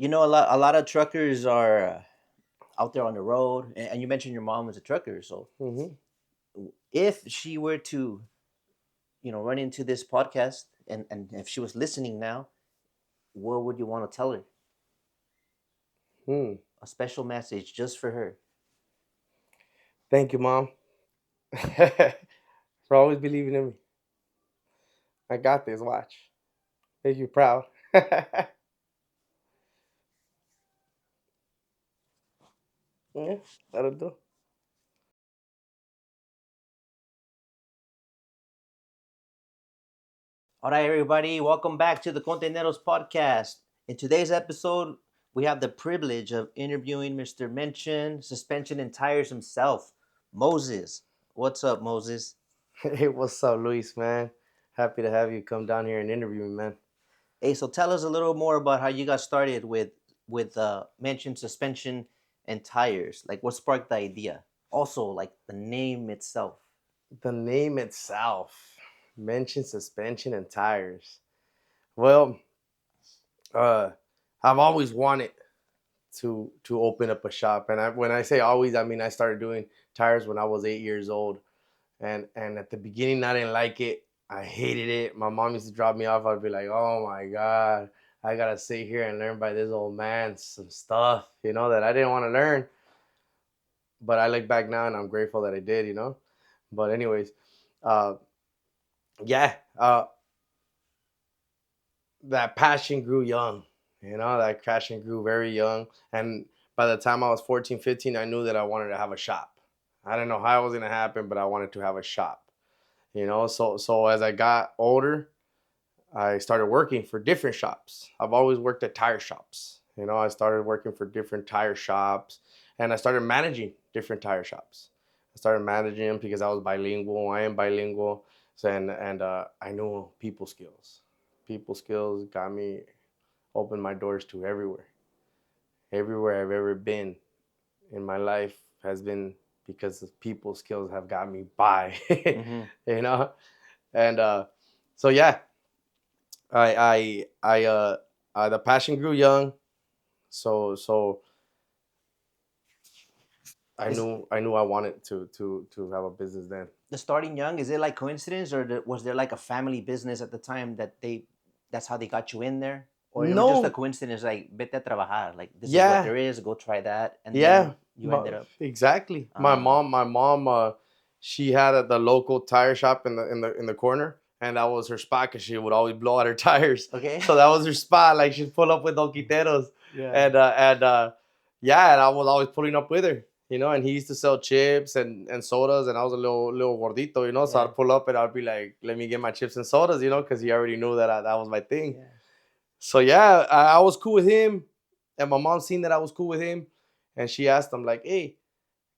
A lot of truckers are out there on the road, and you mentioned your mom was a trucker. So Hmm. if she were to, run into this podcast, and if she was listening now, what would you want to tell her? Hmm. A special message just for her. Thank you, Mom, for always believing in me. I got this. Watch. Make you proud. Yeah, that'll do. All right, everybody, welcome back to the Conteneros podcast. In today's episode, we have the privilege of interviewing Mr. Mention, Suspension and Tires himself, Moses. What's up, Moses? Hey, what's up, Luis, man? Happy to have you come down here and interview me, man. Hey, so tell us a little more about how you got started with Mention, Suspension and Tires. Like, what sparked the idea? Also, like the name itself. The name itself mentions suspension and tires. Well, uh, I've always wanted to open up a shop, and when I say always, I mean I started doing tires when I was 8 years old, and at the beginning I didn't like it. I hated it. My mom used to drop me off. I'd be like, oh my god, I gotta sit here and learn by this old man some stuff, that I didn't want to learn. But I look back now and I'm grateful that I did. But anyways, uh, yeah, that passion grew young. That passion grew very young. And by the time I was 14, 15, I knew that I wanted to have a shop. I didn't know how it was going to happen, but I wanted to have a shop. So as I got older, I started working for different shops. I've always worked at tire shops. I started working for different tire shops, and I started managing different tire shops. I started managing them because I was bilingual. I am bilingual. And I knew people skills. People skills got me, opened my doors to everywhere. Everywhere I've ever been in my life has been because of people skills have got me by. Mm-hmm. you know? And so yeah, the passion grew young. So Is I knew I wanted to have a business then. the starting young? Is it like coincidence, or was there like a family business at the time that's how they got you in there, or it was just a No, coincidence? Like vete a trabajar. Like this is what yeah, there is. Go try that, and yeah, then you ended up. exactly. My Uh, mom, my mom, she had the local tire shop in the corner, and that was her spot because she would always blow out her tires. okay. So that was her spot. Like she'd pull up with Oquiteros, Yeah. and yeah, and I was always pulling up with her. And he used to sell chips and sodas, and I was a little gordito, so Yeah. I'd pull up and I'd be like, "Let me get my chips and sodas," because he already knew that was my thing. Yeah. So yeah, I was cool with him, and my mom seen that I was cool with him, and she asked him like, "Hey,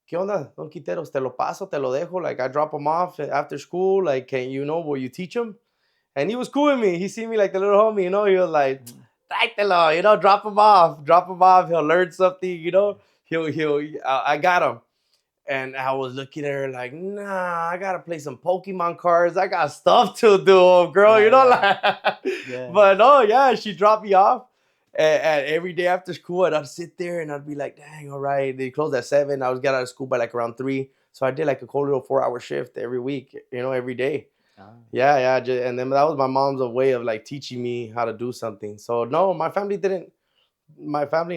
¿qué onda, Don Quiteros? Te lo paso, te lo dejo. Like I drop him off after school. Like, will you teach him?" And he was cool with me. He see me like the little homie. He was like, Mhm. "Tráetelo, drop him off. He'll learn something. I got him." And I was looking at her like, nah, I gotta play some Pokemon cards. I got stuff to do, girl. Yeah. Yeah. Like, Yeah. but no, yeah, she dropped me off. And every day after school, I'd sit there and I'd be like, dang, all right. They closed at 7. I was get out of school by like around 3. So I did like a cool little 4-hour shift every week, every day. Ah. Yeah, yeah. And then that was my mom's way of like teaching me how to do something. So no, my family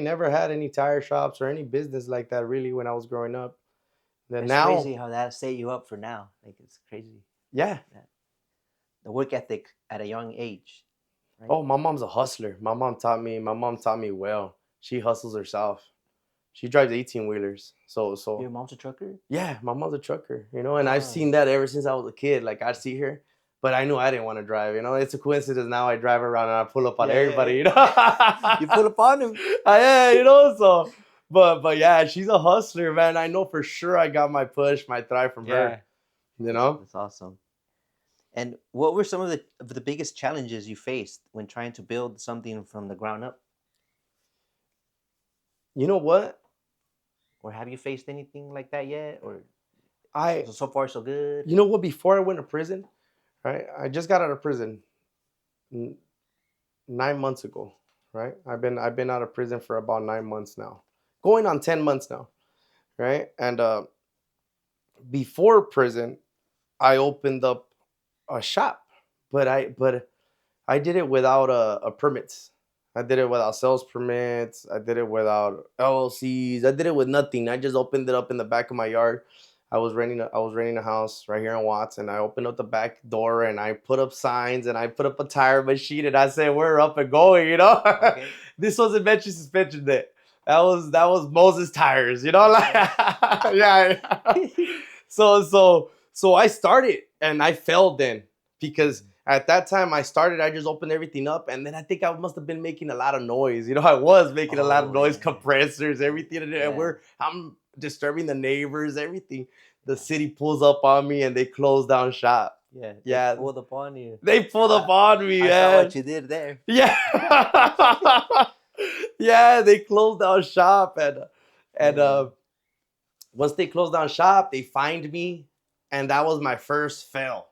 never had any tire shops or any business like that really when I was growing up. Then It's now, crazy how that set you up for now. Like it's crazy. yeah. That the work ethic at a young age, right? Oh, my mom's a hustler. My mom taught me well. She hustles herself. She drives 18 wheelers. So Your mom's a trucker. yeah, my mom's a trucker, and I've Ah. seen that ever since I was a kid. Like I'd see her, but I knew I didn't want to drive. It's a coincidence now I drive around and I pull up on Yeah. Yeah. everybody, Yeah. You pull upon him. Yeah, so but yeah, she's a hustler, man. I know for sure I got my push, my thrive from her, Yeah. you know? That's awesome. And what were some of the biggest challenges you faced when trying to build something from the ground up? You know what? Or have you faced anything like that yet? Or I so far so good? you know what, before I went to prison, right? I just got out of prison 9 months ago, right? I've been out of prison for about 9 months now, going on 10 months now, right? And before prison, I opened up a shop, but I did it without a permits. I did it without sales permits. I did it without LLCs. I did it with nothing. I just opened it up in the back of my yard. I was renting a house right here in Watts, and I opened up the back door and I put up signs and I put up a tire machine and I said we're up and going. Okay. This wasn't Metro Suspension Day. That was Moses tires. Like yeah. Yeah. So I started and I failed then because at that time I started, I just opened everything up, and then I think I must have been making a lot of noise. I was making a lot of Oh noise, yeah. compressors, everything, and Yeah. I'm disturbing the neighbors, everything. The city pulls up on me and they close down shop. Yeah. They Yeah, pulled upon you. they pulled I up on me, I saw man. what you did there. Yeah, yeah, they closed down shop, and Yeah. once they closed down shop, they fined me, and that was my first fail.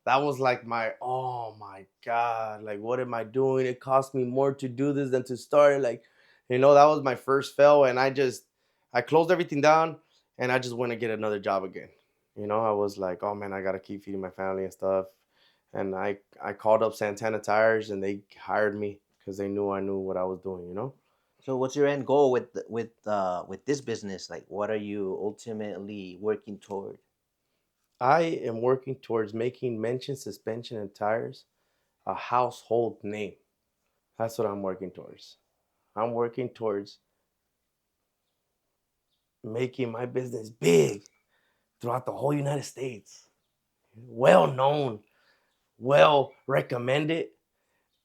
That was like my, oh my god, like what am I doing? It cost me more to do this than to start. Like, that was my first fail, and I closed everything down, and I just went to get another job again. I was like, oh man, I gotta keep feeding my family and stuff, and I called up Santana Tires, and they hired me because they knew I knew what I was doing. So what's your end goal with this business? Like what are you ultimately working toward? I am working towards making Mention Suspension and Tires a household name. That's what I'm working towards. I'm working towards making my business big throughout the whole United States. Well known, well recommended,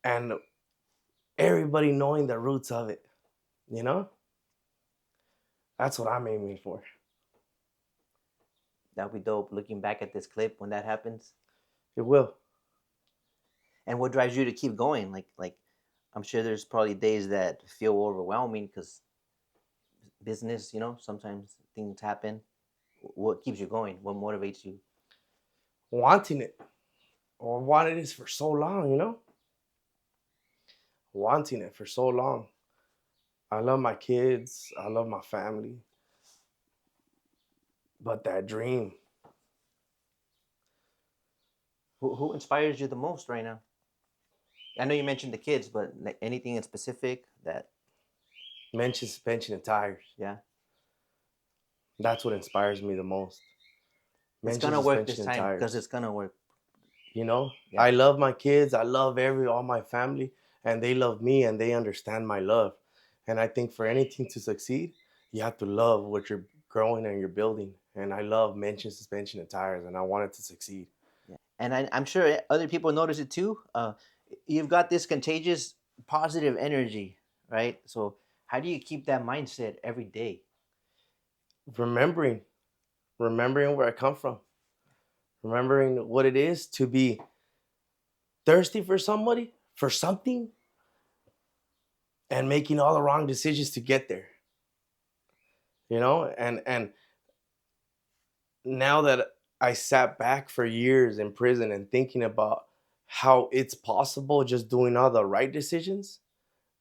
and everybody knowing the roots of it. You know? That's what I'm aiming for. That'll be dope looking back at this clip when that happens. It will. And what drives you to keep going? Like I'm sure there's probably days that feel overwhelming because business, sometimes things happen. What keeps you going? What motivates you? Wanting it. Or wanted this for so long. Wanting it for so long. I love my kids. I love my family. But that dream, Who inspires you the most right now? I know you mentioned the kids, but like anything in specific that, Mention Suspension and Tires. yeah, That's what inspires me the most. it's Mention gonna work this Suspension and time because Tires. it's gonna work. I Yeah. love my kids. I love all my family, and they love me, and they understand my love. And I think for anything to succeed, you have to love what you're growing and you're building. And I love Mention Suspension and Tires, and I want it to succeed. Yeah. And I'm sure other people notice it too. You've got this contagious positive energy, right? So how do you keep that mindset every day? Remembering, remembering where I come from, remembering what it is to be thirsty for somebody, for something, and making all the wrong decisions to get there. And now that I sat back for years in prison and thinking about how it's possible just doing all the right decisions,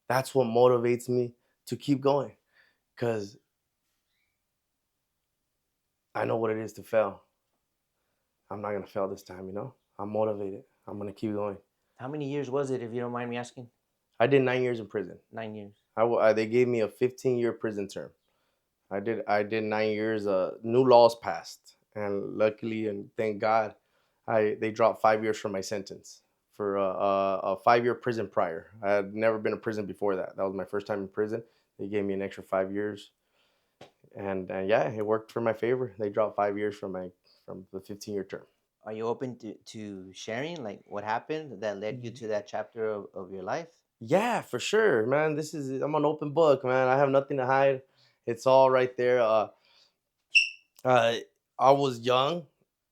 that's what motivates me to keep going. Because I know what it is to fail. I'm not going to fail this time. I'm motivated. I'm going to keep going. How many years was it, if you don't mind me asking? I did 9 years in prison. 9 years. They gave me a 15-year prison term. I did 9 years. New laws passed, and luckily and thank God, they dropped 5 years from my sentence for a 5-year prison prior. I had never been in prison before that. That was my first time in prison. They gave me an extra 5 years, and yeah, it worked for my favor. They dropped 5 years from the 15-year term. Are you open to sharing like what happened that led you to that chapter of your life? Yeah, for sure, man. I'm an open book, man. I have nothing to hide. It's all right there. Uh, I was young.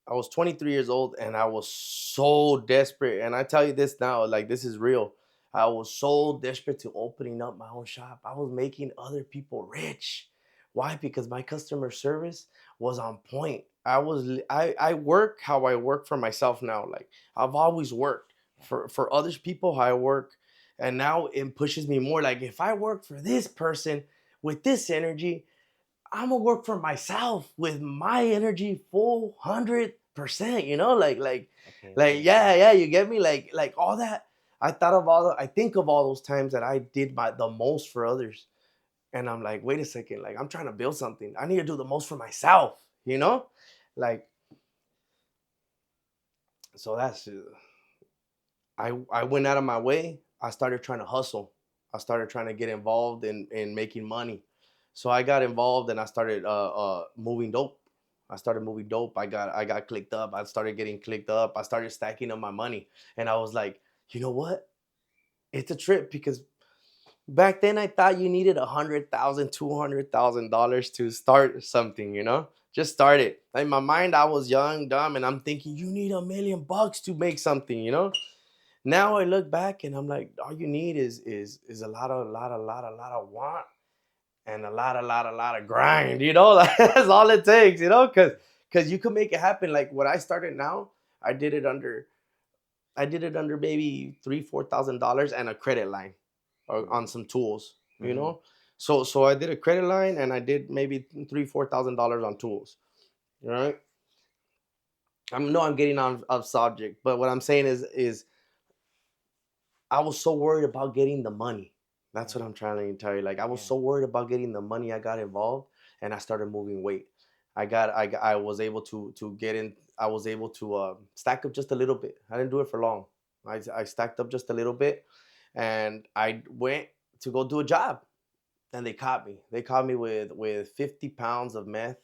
I was 23 years old, and I was so desperate. And I tell you this now, like this is real. I was so desperate to opening up my own shop. I was making other people rich. Why? Because my customer service was on point. I work how I work for myself now. Like I've always worked for other people. How I work And now it pushes me more. Like, if I work for this person with this energy, I'm gonna work for myself with my energy full 100%. You know, Okay, like okay, yeah, okay. yeah. You get me? Like all that. I think of all those times that I did the most for others, and I'm like, wait a second, like I'm trying to build something. I need to do the most for myself. You know, like so that's I went out of my way. I started trying to hustle. I started trying to get involved in making money. So I got involved and I started moving dope. I started moving dope. I got clicked up. I started getting clicked up. I started stacking up my money. And I was like, you know what? It's a trip because back then I thought you needed $100,000, $200,000 to start something, you know? Just start it. In my mind, I was young, dumb, and I'm thinking you need $1 million to make something, you know? Now I look back and I'm like, all you need is a lot of want and a lot of grind, you know. Like, that's all it takes, you know, because you can make it happen. Like what I started now, I did it under I did it under maybe $3,000-4,000 and a credit line on some tools, you Mm-hmm. know. So I did a credit line and I did maybe $3,000-4,000 on tools, right? I'm getting on of subject, but what I'm saying is I was so worried about getting the money. That's Yeah, what I'm trying to tell you. Like I was yeah. so worried about getting the money, I got involved, and I started moving weight. I was able to get in. I was able to stack up just a little bit. I didn't do it for long. I stacked up just a little bit, and I went to go do a job, and they caught me. They caught me with 50 pounds of meth.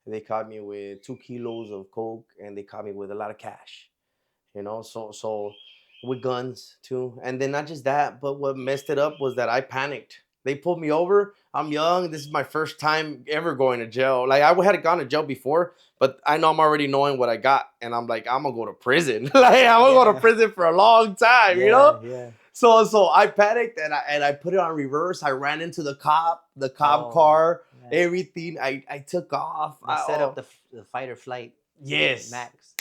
And they caught me with 2 kilos of coke, and they caught me with a lot of cash, you know. So with guns too, and then not just that, but what messed it up was that I panicked. They pulled me over. I'm young. This is my first time ever going to jail. Like I had gone to jail before, but I know I'm already knowing what I got, and I'm like, I'm gonna go to prison. Like I'm gonna go to Yeah, prison for a long time, you yeah, know. yeah. So I panicked and I put it on reverse. I ran into the cop Oh, car, yeah. everything. I took off. They set up Oh, the fight or flight yes, max.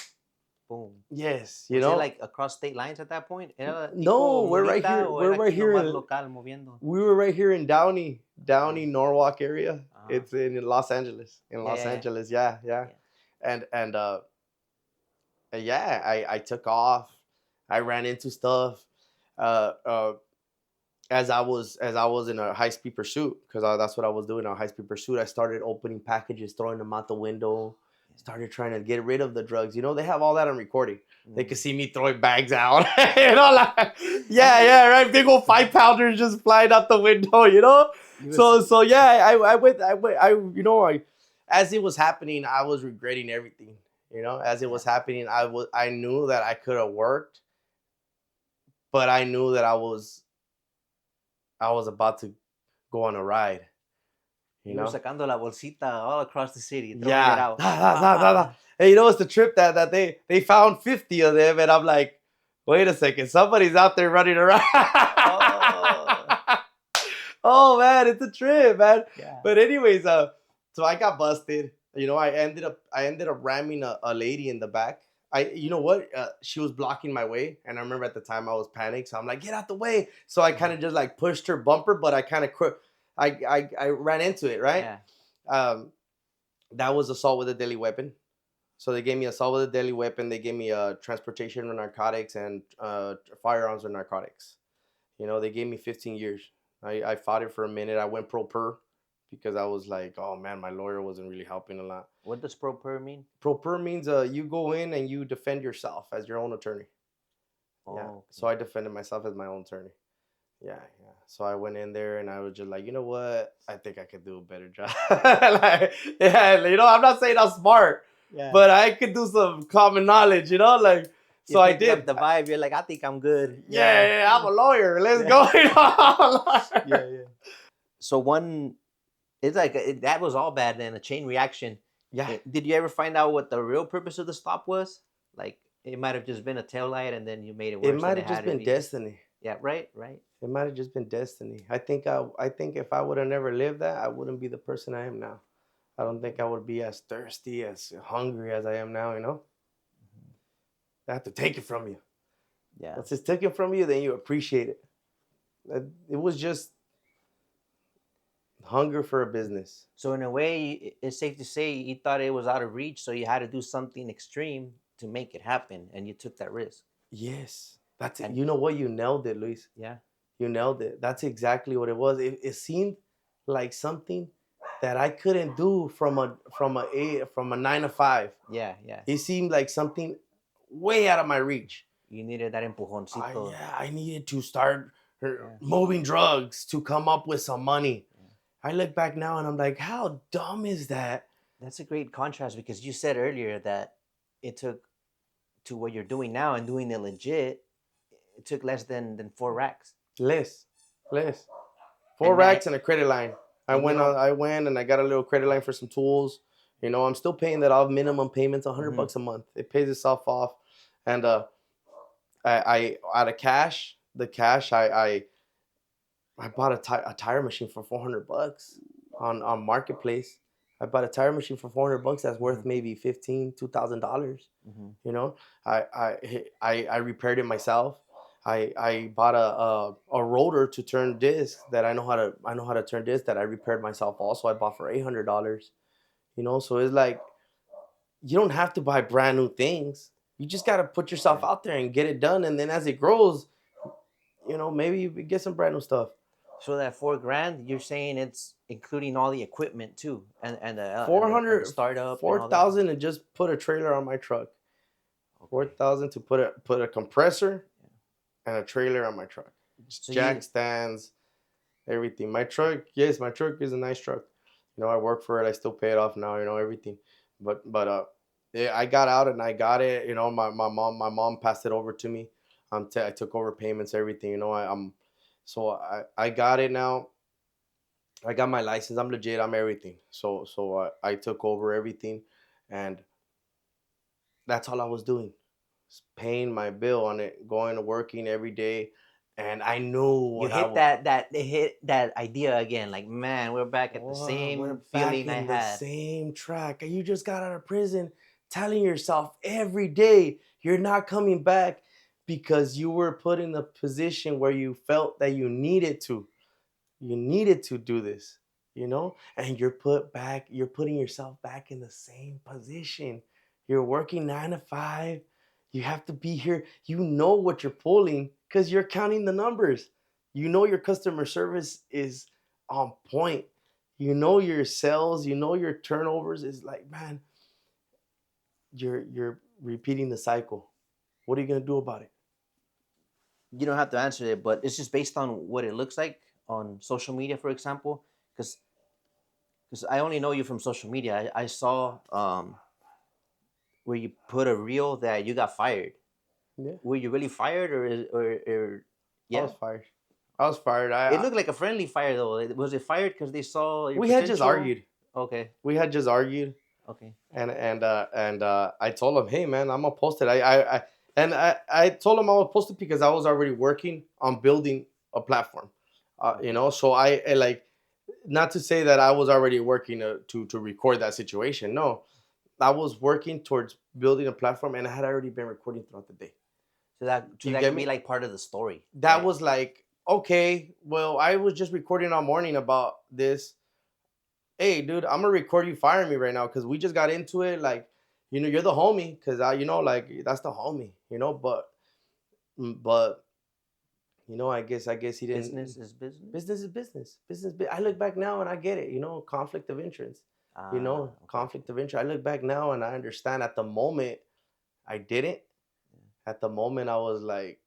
Boom. yes, you Was it know. like across state lines at that point? ¿Era No, tipo we're right Morita here. o We're era right aquí here nomás in local moviendo? we were right here in Downey, Oh, Norwalk area. uh-huh. It's in Los Angeles. In Yeah, Los yeah, yeah, Angeles, yeah, yeah. yeah. And yeah, I took off. I ran into stuff. Uh, uh, as I was in a high speed pursuit because that's what I was doing, a high speed pursuit. I started opening packages, throwing them out the window. Started trying to get rid of the drugs. You know, they have all that on recording. They could Mm. see me throwing bags out. You know, like yeah, right. Big old 5 pounders just flying out the window. You know, You was so yeah, I as it was happening, I was regretting everything. You know, as it yeah, was happening, I knew that I could have worked, but I knew that I was about to go on a ride, you you were know? sacando la bolsita all across the city, throwing it Yeah. out. Da, da, Pa da, da, da. pa. And you know, it's the trip that they found 50 of them, and I'm like, wait a second, somebody's out there running around. Oh, Oh man, it's a trip, man. yeah. But anyways, so I got busted. You know, I ended up ramming a lady in the back. You know what? She was blocking my way, and I remember at the time I was panicked, so I'm like, get out the way. So I kind Uh-huh. of just like pushed her bumper, but I kind of I ran into it, right? Yeah. Um, that was assault with a deadly weapon. So they gave me assault with a deadly weapon. They gave me transportation of narcotics and firearms or narcotics. You know, they gave me 15 years. I fought it for a minute. I went pro per because I was like, oh man, my lawyer wasn't really helping a lot. What does pro per mean? Pro per means you go in and you defend yourself as your own attorney. Yeah. Oh, So okay. I defended myself as my own attorney. Yeah, yeah. So I went in there and I was just like, you know what? I think I could do a better job. Like, yeah, you know, I'm not saying I'm smart, Yeah. but I could do some common knowledge, you know, like You so I picked up did. the vibe. You're like, I think I'm good. Yeah. Yeah, yeah, I'm a lawyer. Let's Yeah. go. You know, I'm a Yeah, lawyer. yeah. So one, it's like that was all bad. Then a chain reaction. Yeah, Did you ever find out what the real purpose of the stop was? Like it might have just been a tail light, and then you made it it worse than might it have just had to been be. destiny. Yeah. Right. Right. It might have just been destiny. I think if I would have never lived that, I wouldn't be the person I am now. I don't think I would be as thirsty, as hungry as I am now, you know? Mhm. They have to take it from you. Yeah. Once it's taken from you, then you appreciate it. It was just hunger for a business. So in a way, it's safe to say you thought it was out of reach, so you had to do something extreme to make it happen, and you took that risk. Yes, that's it. And You know what? You nailed it, Luis. yeah, You nailed it. That's exactly what it was. It seemed like something that I couldn't do from a 9 to 5. yeah, yeah. It seemed like something way out of my reach. You needed that empujoncito. I needed to start Yeah, moving drugs to come up with some money. yeah. I look back now and I'm like, how dumb is that? That's a great contrast because you said earlier that it took to what you're doing now and doing it legit. It took less than 4 racks, Less, less. Four and now racks and a credit line. I and you went don't. on. I went and I got a little credit line for some tools. I'm still paying that off. Minimum payments, 100 Mhm. bucks a month. It pays itself off. And I out of cash, the cash, I bought a tire machine for 400 bucks on marketplace. I bought a tire machine for 400 bucks. That's Mhm. worth maybe $2,000. Mhm. You know, I repaired it myself. I bought a rotor to turn discs that I know how to turn discs that I repaired myself also. I bought for $800. So it's like you don't have to buy brand new things. You just got to put yourself Yeah. out there and get it done, and then as it grows, maybe you get some brand new stuff. So that 4 grand, you're saying it's including all the equipment too, and the 400 startup and all that. 4,000 and just put a trailer on my truck. Four Okay. thousand to put a compressor Yeah. and a trailer on my truck. Just So jack you stands, everything. My truck, yes, my truck is a nice truck. I work for it. I still pay it off now. Everything. But yeah, I got out and I got it. My mom passed it over to me. I took over payments, everything. So I got it now. I got my license. I'm legit. I'm everything. So I took over everything, and that's all I was doing. Paying my bill on it, going to working every day, and I knew you what I hit was. that idea again. Like, man, we're back at the Oh, we're same back feeling I in the had. same track. You just got out of prison, telling yourself every day you're not coming back because you were put in a position where you felt that you needed to. You needed to do this, and you're putting yourself back in the same position. You're working 9 to 5. You have to be here. You know what you're pulling because you're counting the numbers. Your customer service is on point. Your sales, your turnovers is like, man, you're repeating the cycle. What are you gonna do about it? You don't have to answer it, but it's just based on what it looks like on social media, for example. Because I only know you from social media. I saw where you put a reel that you got fired. Yeah, Were you really fired, or I yeah? was fired. I was fired. It looked like a friendly fire though. Was it fired because they saw your We had just potential? argued. Okay, We had just argued, okay. and I told him, hey man, I'm gonna post it. I told him I would post it because I was already working on building a platform. Okay. So I like, not to say that I was already working to record that situation. No, I was working towards building a platform, and I had already been recording throughout the day. So Do you that get could be me? like part of the story, That right? was like, okay, well, I was just recording all morning about this. Hey, dude, I'm gonna record you firing me right now because we just got into it. Like, you're the homie because like that's the homie. But I guess he didn't. Business is business. Business is business. I look back now and I get it. Conflict of interest. Okay. Conflict of interest. I look back now and I understand. At the moment, I didn't. At the moment, I was like,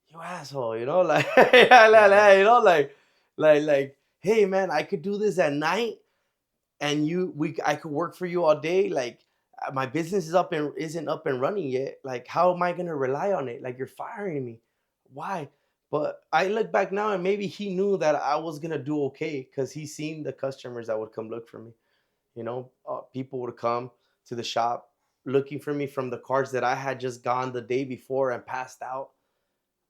"You asshole," like, Yeah. like, hey man, I could do this at night and I could work for you all day. Like, my business isn't up and running yet. Like, how am I gonna rely on it? Like, you're firing me. Why? But I look back now and maybe he knew that I was gonna do okay because he seen the customers that would come look for me. People would come to the shop looking for me from the cards that I had just gone the day before and passed out.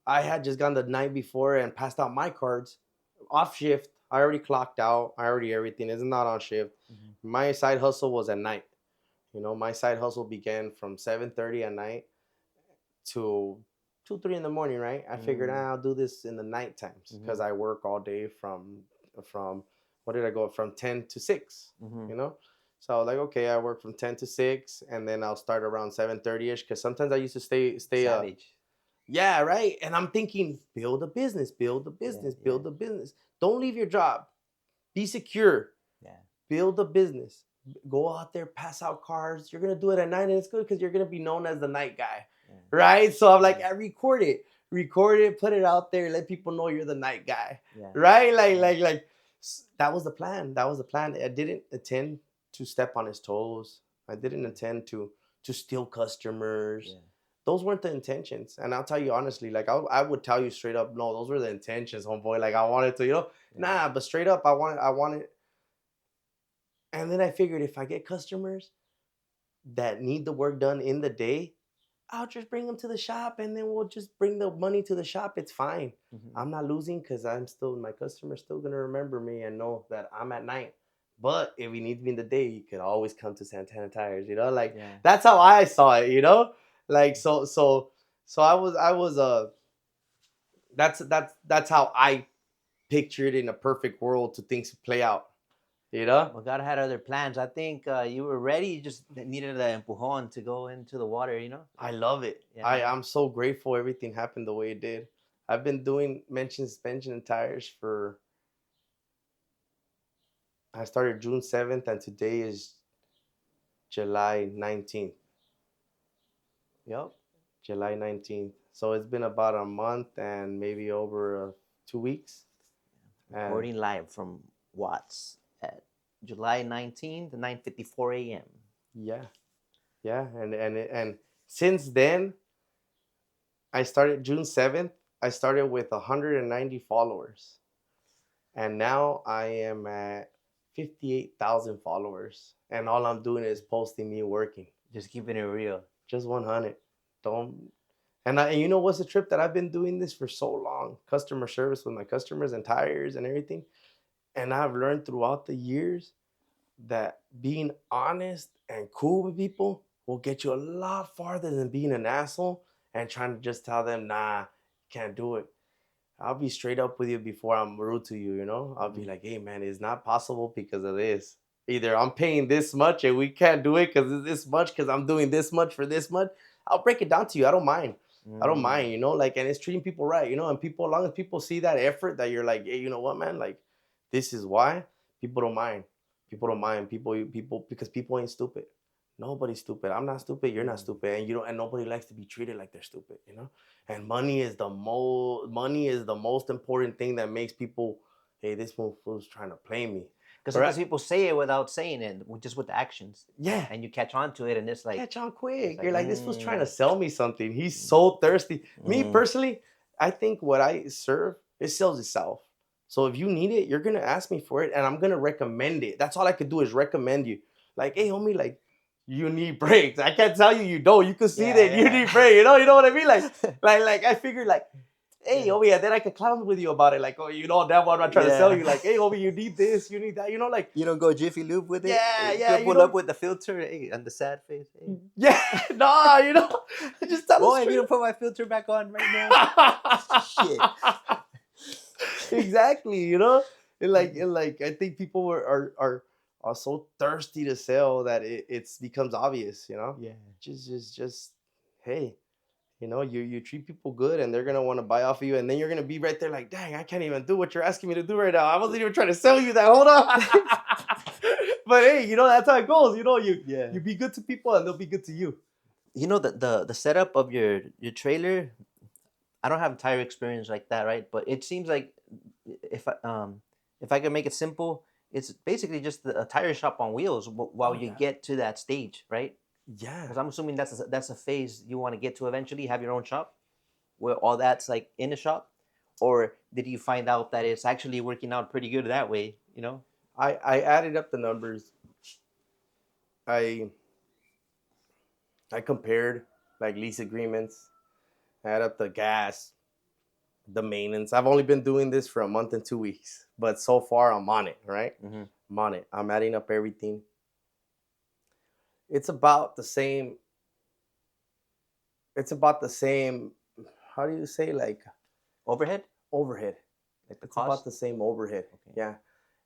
I had just gone the night before and passed out my cards off shift. I already clocked out. I already everything is not on shift. Mhm. My side hustle was at night. My side hustle began from 7:30 at night to 2, 3 in the morning, right? I figured I'll do this in the night times because Mhm. I work all day from what did I go from 10 to 6, Mhm. you know? So I was like, okay, I work from 10 to 6 and then I'll start around 7:30ish because sometimes I used to stay. Savage. Yeah, right. And I'm thinking, build a business, Yeah, yeah, build a business. Don't leave your job. Be secure. yeah, Build a business. Go out there, pass out cards. You're gonna do it at night, and it's good because you're gonna be known as the night guy, yeah, right? So I'm like, yeah, I record it, put it out there, let people know you're the night guy, yeah, right? Like, yeah, that was the plan. That was the plan. I didn't intend to step on his toes. I didn't intend to steal customers. yeah, Those weren't the intentions. And I'll tell you honestly, like I would tell you straight up, no, those were the intentions, homeboy. Like I wanted to, yeah. nah, but straight up, I wanted. And then I figured if I get customers that need the work done in the day, I'll just bring them to the shop and then we'll just bring the money to the shop. It's fine. Mhm. I'm not losing because my customer's still going to remember me and know that I'm at night. But if you need me in the day, you can always come to Santana Tires, Like Yeah. that's how I saw it. Like so I was that's how I pictured in a perfect world to things to play out. Well, God had other plans. I think you were ready. You just needed the empujon to go into the water. I love it. Yeah. I'm so grateful everything happened the way it did. I've been doing mention suspension and tires for I started June 7th and today is July 19th. Yep. July 19th. So it's been about a month and maybe over 2 weeks. And Recording live from Watts at July 19th, 9:54 a.m. yeah, yeah. And since then, I started June 7th. I started with 190 followers. And now I am at 58,000 followers. And all I'm doing is posting me working. Just keeping it real. Just 100. Don't. And you know what's the trip that I've been doing this for so long? Customer service with my customers and tires and everything. And I've learned throughout the years that being honest and cool with people will get you a lot farther than being an asshole and trying to just tell them, nah, can't do it. I'll be straight up with you before I'm rude to you. I'll be Mhm. like, hey man, it's not possible because of this. Either I'm paying this much and we can't do it because it's this much because I'm doing this much for this much. I'll break it down to you. I don't mind. I don't Mm. mind, like, and it's treating people right, and people, as long as people see that effort that you're like, hey, you know what, man, like, this is why people don't mind. People don't mind. People, because people ain't stupid. Nobody's stupid. I'm not stupid. You're not Mm. stupid. And you don't, and nobody likes to be treated like they're stupid. And money is the most important thing that makes people, hey, this fool's trying to play me. Because Right? sometimes people say it without saying it, just with the actions, Yeah. and you catch on to it, and it's like, Catch on it's quick. like, You're like, this fool's trying to mm, sell me something. He's so thirsty. Me mm, personally, I think what I serve, it sells itself. So if you need it, you're gonna ask me for it, and I'm gonna recommend it. That's all I could do is recommend you. Like, hey, homie, like, you need brakes. I can't tell you don't. You can see that you yeah, need brakes. You know what I mean? Like, yeah, like I figured, like, hey, yeah, homie, and then I could clown with you about it. Like, oh, damn, what I'm not trying to sell yeah. you. Like, hey, homie, you need this, you need that. Like, You don't go Jiffy Lube with it. yeah, You yeah, could pull up with the filter, hey, and the sad face. Hey. yeah, nah, just tell them Boy, if you straight don't put my filter back on right now, shit. exactly. And like I think people are so thirsty to sell that it's becomes obvious. Yeah. Just hey, you treat people good and they're gonna want to buy off of you, and then you're gonna be right there like, dang, I can't even do what you're asking me to do right now. I wasn't even trying to sell you that. Hold on. But hey, that's how it goes. You Yeah. you be good to people and they'll be good to you. The setup of your trailer. I don't have tire experience like that, right? But it seems like if I can make it simple, it's basically just a tire shop on wheels while Oh you yeah. get to that stage, right? Yeah. Because I'm assuming that's a phase you want to get to eventually, have your own shop where all that's like in a shop, or did you find out that it's actually working out pretty good that way? I added up the numbers. I I compared like lease agreements, add up the gas, the maintenance. I've only been doing this for a month and 2 weeks, but so far I'm on it, right? Mm-hmm. I'm on it. I'm adding up everything. It's about the same. It's about the same. how do you say, like, Overhead, overhead? like the It's about cost. the same overhead. Okay. Yeah,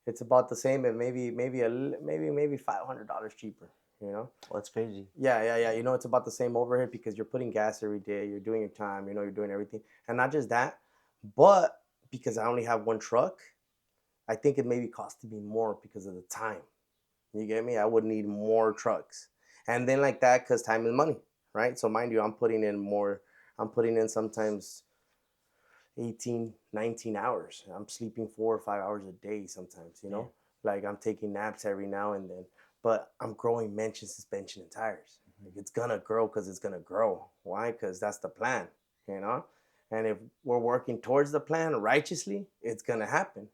it's about the same, and maybe $500 cheaper. You know. Well, that's crazy. Yeah. You know, it's about the same overhead because you're putting gas every day. You're doing your time. You know, you're doing everything, and not just that, but because I only have one truck, I think it maybe costed me more because of the time. You get me? I would need more trucks, and then like that, because time is money, right? So mind you, I'm putting in more. I'm putting in sometimes 18, 19 hours. I'm sleeping 4 or 5 hours a day sometimes, you Yeah. know? Like I'm taking naps every now and then, but I'm growing mention, suspension, and tires. Like it's gonna grow because it's gonna grow. Why? Because that's the plan, you know? And if we're working towards the plan righteously, it's gonna happen.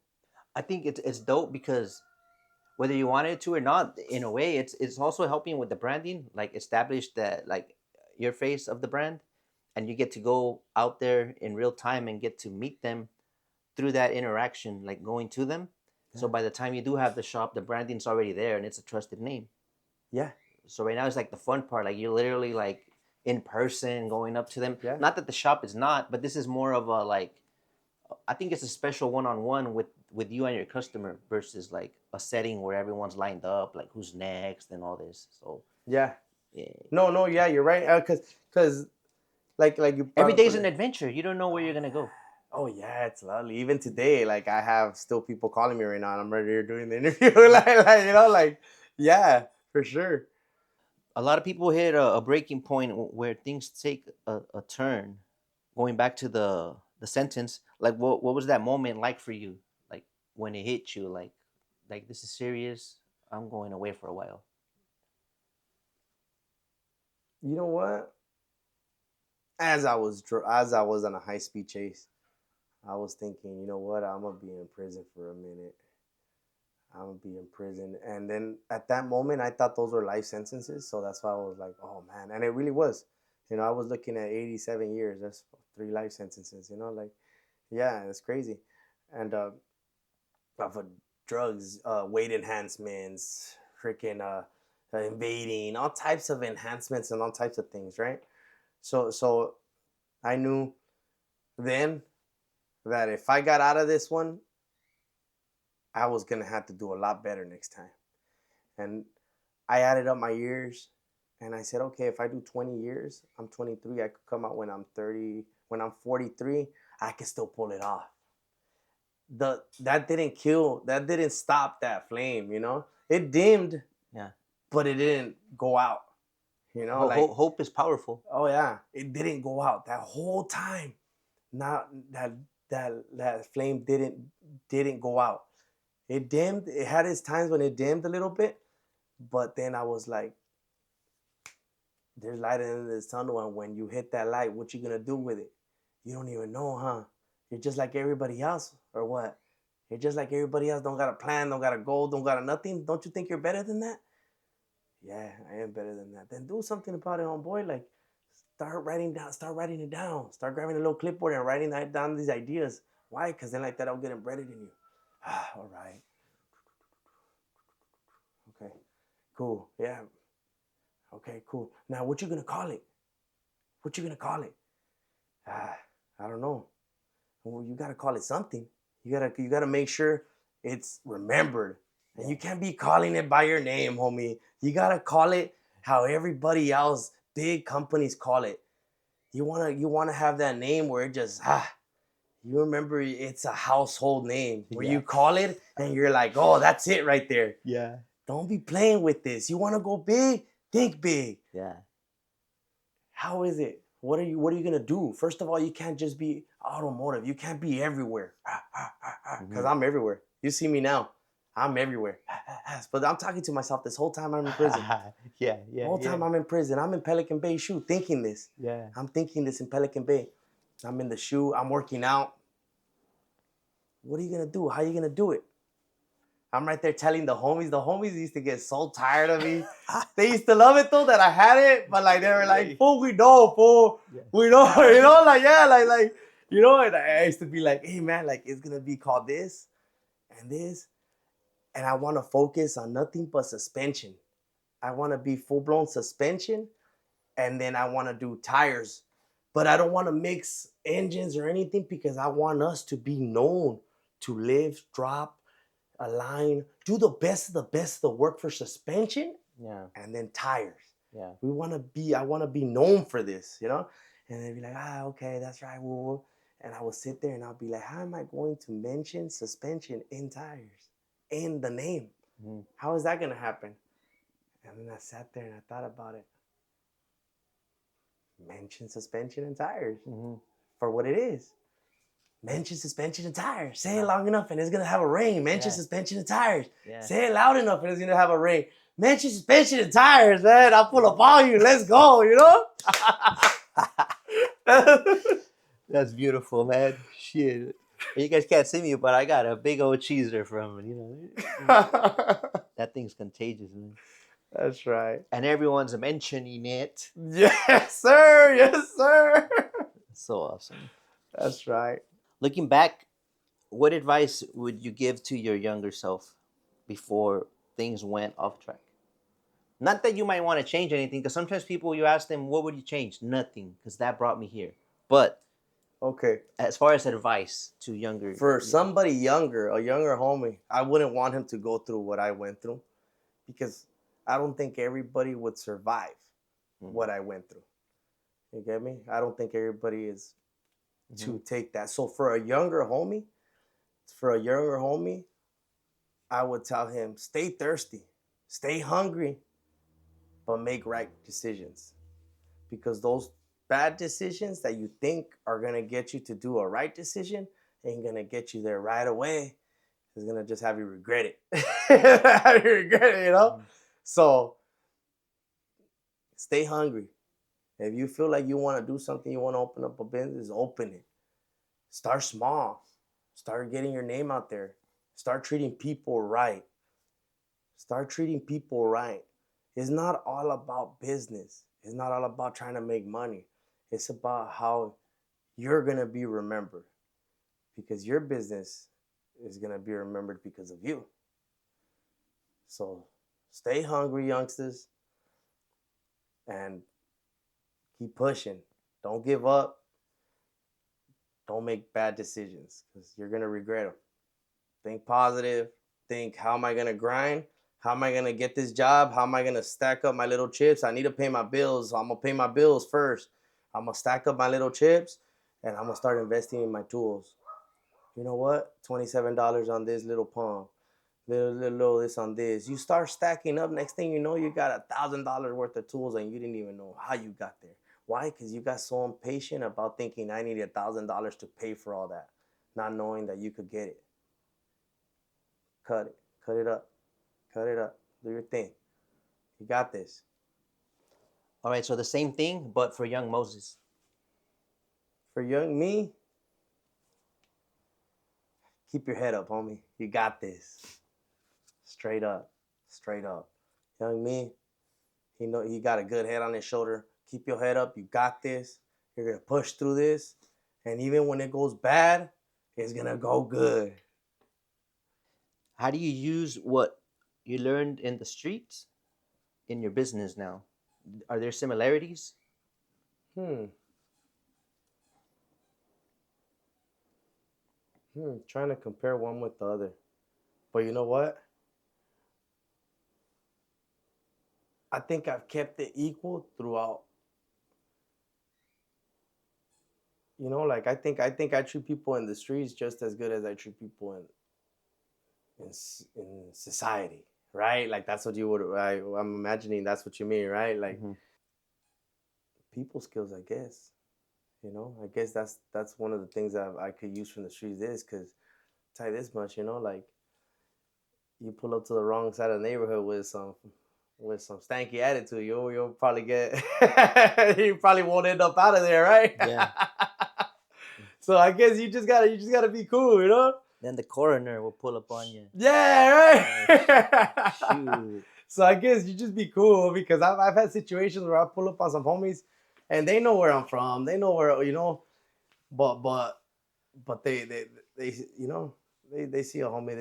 I think it's dope because whether you wanted to or not, in a way, it's also helping with the branding, like establish that like your face of the brand, and you get to go out there in real time and get to meet them through that interaction, like going to them. So Yeah. by the time you do have the shop, the branding's already there and it's a trusted name. Yeah. So right now it's like the fun part, like you're literally like in person going up to them. Yeah. Not that the shop is not, but this is more of a like I think it's a special one-on-one with you and your customer versus like a setting where everyone's lined up, like who's next and all this. So Yeah. yeah, No, yeah, you're right. Cause like you every brought up. day's an adventure. You don't know where you're gonna go. Oh yeah, it's lovely. Even today, like I have still people calling me right now, and I'm right here doing the interview. like you know, like yeah, for sure. A lot of people hit a breaking point where things take a turn. Going back to the sentence, like what was that moment like for you? Like when it hit you, like this is serious. I'm going away for a while. You know what? As I was on a high speed chase, I was thinking, you know what? I'm gonna be in prison for a minute. I'm gonna be in prison, and then at that moment, I thought those were life sentences. So that's why I was like, oh man, and it really was. You know, I was looking at 87 years. That's 3 life sentences. You know, like yeah, it's crazy, and of drugs, weight enhancements, freaking invading, all types of enhancements and all types of things, right? So I knew then that if I got out of this one, I was gonna have to do a lot better next time. And I added up my years, and I said, okay, if I do 20 years, I'm 23. I could come out when I'm 30. When I'm 43, I can still pull it off. That didn't kill. That didn't stop that flame. You know, it dimmed, Yeah, but it didn't go out. You know, like hope is powerful. oh yeah, it didn't go out that whole time. Not that flame didn't go out. It dimmed. It had its times when it dimmed a little bit, but then I was like, "There's light at the end of this tunnel, and when you hit that light, what you gonna do with it? You don't even know, huh? You're just like everybody else, or what? You're just like everybody else. Don't got a plan, don't got a goal, don't got a nothing. Don't you think you're better than that? Yeah, I am better than that. Then do something about it, homeboy. Like start writing it down. Start grabbing a little clipboard and writing down these ideas. Why? Because then like that, I'll get embedded in you. All right. Okay. Cool. Yeah. Okay. Cool. Now, what you gonna call it? What you gonna call it? Ah, I don't know. Well, you gotta call it something. You gotta make sure it's remembered, and you can't be calling it by your name, homie. You gotta call it how everybody else, big companies call it. You wanna have that name where it just you remember it's a household name where Yeah, you call it and you're like, oh, that's it right there. yeah, Don't be playing with this. You wanna go big? Think big. yeah. How is it? What are you gonna do? First of all, you can't just be automotive. You can't be everywhere. Because Mm-hmm. I'm everywhere. You see me now. I'm everywhere. But I'm talking to myself this whole time I'm in prison. Yeah, The yeah, whole yeah, time I'm in prison. I'm in Pelican Bay shoe thinking this. yeah. I'm thinking this in Pelican Bay. I'm in the shoe. I'm working out. What are you gonna do? How are you gonna do it? I'm right there telling the homies. The homies used to get so tired of me. They used to love it though that I had it, but like they were like, "Fool, we know, fool, Yeah. we know," you know, like yeah, like you know. And I used to be like, "Hey man, like it's gonna be called this and this, and I want to focus on nothing but suspension. I want to be full blown suspension, and then I want to do tires But I don't want to mix engines or anything because I want us to be known to live, drop, align, do the best of the best of the work for suspension Yeah. and then tires. Yeah. I want to be known for this, you know? And they'd be like, okay, that's right. Well, and I will sit there and I'll be like, how am I going to mention suspension in tires in the name? Mm-hmm. How is that going to happen? And then I sat there and I thought about it. Mention suspension and tires for what it is. Mention suspension and tires. Say it long enough and it's going to have a ring. Mention suspension and tires. Say it loud enough and it's going to have a ring. Mention suspension and tires, man. I'll pull up on you. Let's go, you know? That's beautiful, man. Shit. You guys can't see me, but I got a big old cheeser from, that thing's contagious, man. That's right. And everyone's mentioning it. Yes, sir. Yes, sir. So awesome. That's right. Looking back, what advice would you give to your younger self before things went off track? Not that you might want to change anything, because sometimes people, you ask them, what would you change? Nothing, because that brought me here. But okay, as far as advice to younger, for somebody younger, a younger homie, I wouldn't want him to go through what I went through, because I don't think everybody would survive what I went through. You get me? I don't think everybody is to take that. So for a younger homie, I would tell him, stay thirsty, stay hungry, but make right decisions. Because those bad decisions that you think are going to get you to do a right decision ain't going to get you there right away. It's going to just have you regret it. Have you regret it, you know? So stay hungry. If you feel like you want to do something, you want to open up a business, open it. Start small. Start getting your name out there. Start treating people right. Start treating people right. It's not all about business. It's not all about trying to make money. It's about how you're going to be remembered, because your business is going to be remembered because of you. So stay hungry, youngsters, and keep pushing. Don't give up. Don't make bad decisions, because you're going to regret them. Think positive. Think, how am I going to grind? How am I going to get this job? How am I going to stack up my little chips? I need to pay my bills. I'm going to pay my bills first. I'm going to stack up my little chips, and I'm going to start investing in my tools. You know what? $27 on this little pump. Little this on this. You start stacking up. Next thing you know, you got $1,000 worth of tools, and you didn't even know how you got there. Why? Because you got so impatient about thinking I need $1,000 to pay for all that, not knowing that you could get it. Cut it. Cut it up. Cut it up. Do your thing. You got this. All right, so the same thing, but for young Moses. For young me, keep your head up, homie. You got this. Straight up. Straight up. Young me, he got a good head on his shoulder. Keep your head up. You got this. You're going to push through this. And even when it goes bad, it's going to go good. How do you use what you learned in the streets in your business now? Are there similarities? Trying to compare one with the other. But you know what? I think I've kept it equal throughout. You know, like I think I treat people in the streets just as good as I treat people in society, right? Like that's what you would. I'm imagining that's what you mean, right? Like people skills, I guess. You know, I guess that's one of the things that I could use from the streets is because tell you this much, you know, like you pull up to the wrong side of the neighborhood with some stanky attitude, you'll probably get you probably won't end up out of there, right? Yeah. So I guess you just gotta be cool, you know? Then the coroner will pull up on you. Yeah, right. Shoot. So I guess you just be cool because I've had situations where I pull up on some homies and they know where I'm from. They know where, you know, but they you know, they see a homie,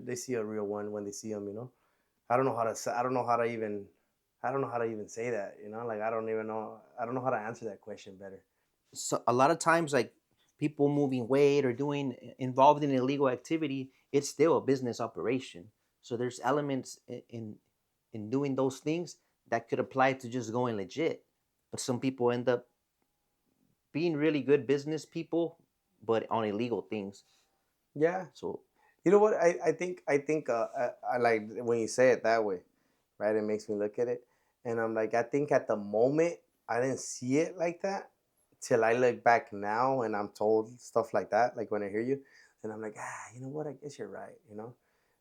they see a real one when they see him, you know. I don't know how to even say that, you know, like I don't know how to answer that question better. so a lot of times, like people moving weight or doing involved in illegal activity, it's still a business operation. So there's elements in doing those things that could apply to just going legit. But some people end up being really good business people, but on illegal things. Yeah. So You know what? I like when you say it that way, right? It makes me look at it, and I'm like, I think at the moment I didn't see it like that till I look back now and I'm told stuff like that. Like when I hear you, and I'm like, you know what? I guess you're right. You know,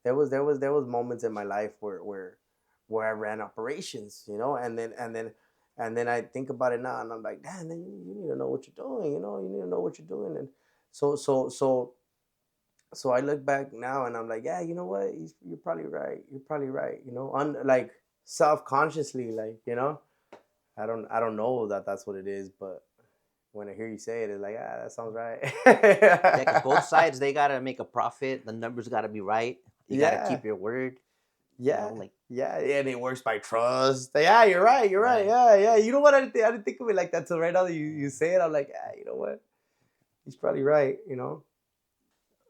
there was moments in my life where I ran operations. You know, and then I think about it now, and I'm like, damn, then you need to know what you're doing. You know, you need to know what you're doing, and so I look back now and I'm like, yeah, you know what? You're probably right. You're probably right. You know, like self consciously, like I don't know that that's what it is, but when I hear you say it, it's like that sounds right. yeah, because both sides they gotta make a profit. The numbers gotta be right. You gotta Yeah, keep your word. yeah, Like yeah, and it works by trust. Yeah, you're right. You're right. right. Yeah, yeah. You know what? I didn't think of it like that till right now that you say it. I'm like, you know what? He's probably right. You know,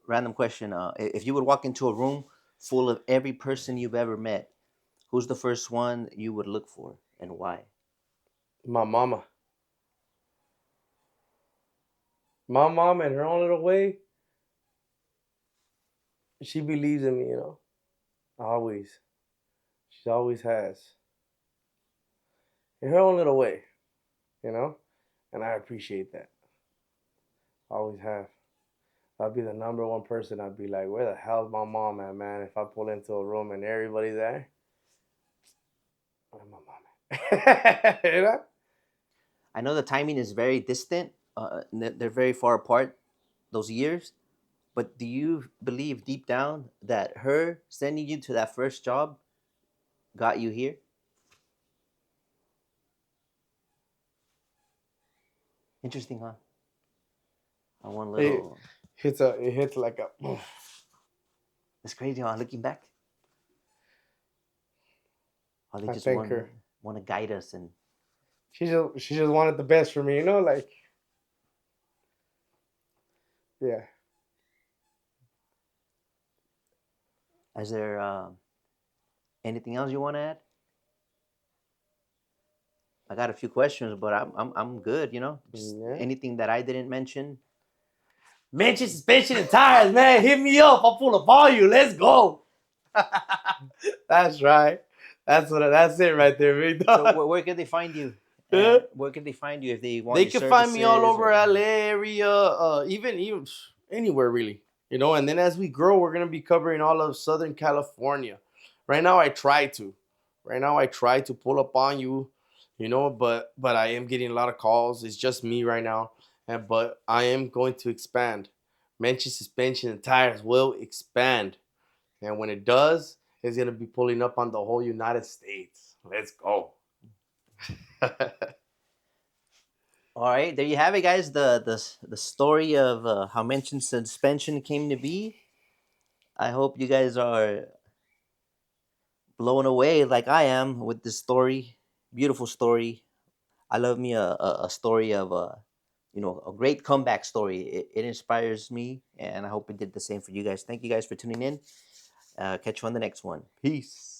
Random question. If you would walk into a room full of every person you've ever met, who's the first one you would look for and why? my mama, my mom, in her own little way, she believes in me. You know, always. She always has. In her own little way, you know? And I appreciate that. Always have. I'd be the number one person. I'd be like, where the hell's my mom at, man? If I pull into a room and everybody's there, where's my mom at? You know? I know the timing is very distant. They're very far apart. Those years. But do you believe deep down that her sending you to that first job got you here? Interesting, huh? I one It little. it hits like a. It's crazy, huh? Looking back, how they I just thank her. want to guide us, and She just wanted the best for me, you know? Like, yeah. is there anything else you want to add? I got a few questions, but I'm good. Just Yeah. anything that I didn't mention. Mention suspension and tires, man. Hit me up. I'll pull up all you. Let's go. That's right. That's it right there, big So dog. where can they find you? Yeah. Where can they find you if they want They your can find me all services over or? LA area, even anywhere really. You know, and then as we grow, we're gonna be covering all of Southern California. Right now, I try to. Right now, I try to pull up on you, but I am getting a lot of calls. It's just me right now, and but I am going to expand. Mention suspension and tires will expand, and when it does, it's gonna be pulling up on the whole United States. Let's go. All right, there you have it, guys. The story of how mentioned suspension came to be. I hope you guys are blown away like I am with this story. Beautiful story. I love me a story of a great comeback story. It inspires me, and I hope it did the same for you guys. Thank you guys for tuning in. Catch you on the next one. Peace.